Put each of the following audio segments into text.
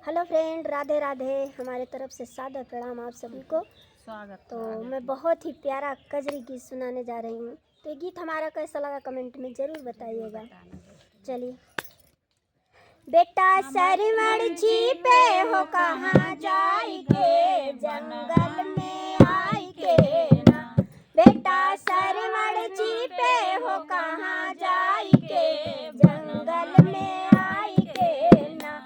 Hello friend, Radhe Radhe. हमारे तरफ से सादर प्रणाम आप सभी को। स्वागत। तो मैं बहुत ही प्यारा कजरी गीत सुनाने जा रही हूँ। तो ये गीत हमारा कैसा लगा कमेंट में ज़रूर बताइएगा। चलिए। बेटा सरवण जी पे हो कहाँ जाई के, जंगल में आई के ना। बेटा सरवण जी पे हो कहाँ जाई के, जंगल में आई के ना।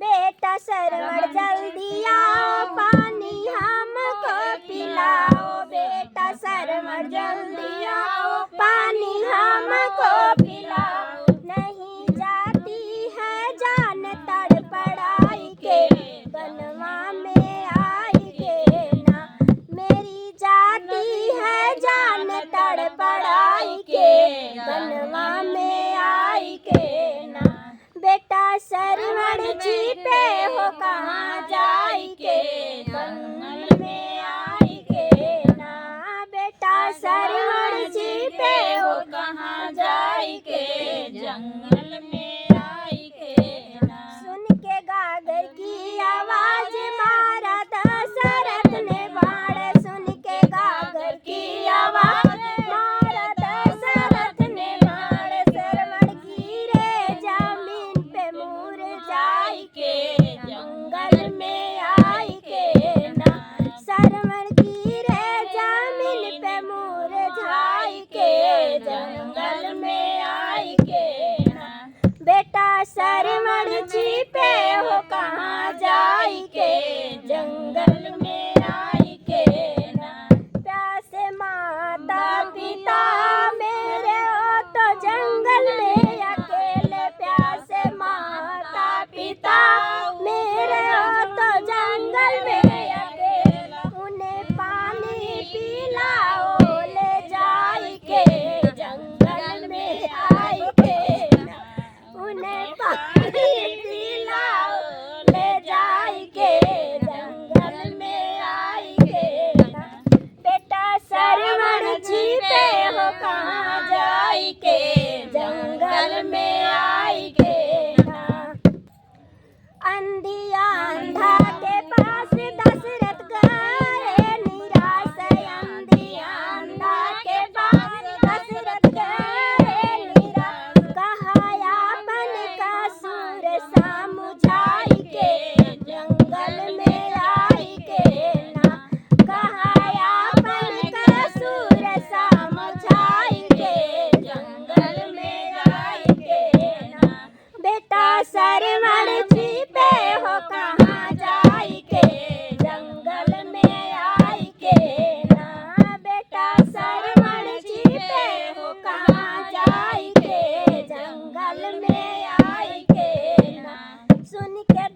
बेटा सरवण जल्दी आओ, पानी हमको पिलाओ। बेटा सरवण जल्दी आओ, पानी हमको पिलाओ। नहीं जाती है जान तड़पड़ाई के, बनवा में आई के ना। मेरी जाती है जान तड़पड़ाई के, बनवा में आई के ना। बेटा सरवण जी पे हो कहाँ जाई के, जंगल में आई के ना। बेटा सरवण जी पे हो कहाँ जाई के, जंगल में आई के ना। सुन के गागर की आवाज मारा दशरथ ने बाण, सुन के गागर की आवाज मारा दशरथ ने बाण। सरवण गिरे जमीन पे मुरझाई के, जंगल में आई के ना। सरवण गिरे जमीन पे मुरझाई के, जंगल में आई के ना। बेटा सरवण जी पे हो कहाँ जाई के, जंगल में आई के ना। प्यासे माता पिता मेरे हो तो जंगल में अकेले, प्यासे माता पिता मेरे हो तो जंगल में अकेला। उन्हें पानी पिलाओ ले जाई के, जंगल में आई के ना। उन्हें पानी पिलाओ ले जाई के, जंगल में आई के ना। बेटा सरवण जी पे हो कहाँ जाई के, जंगल में आई के ना। अंधिया अंधा के पास दशरथ गए निराश, अंधिया अंधा के पास दशरथ गए निराश। कहा अपन कसूर समझाई के, जंगल में आई के ना। कहा अपन कसूर समझाई के, जंगल में आई के ना। बेटा सरवण जी पे हो कहाँ जाई के, जंगल में आई के ना। बेटा सरवण जी पे हो कहाँ जाई के, जंगल में आई के ना। सुन के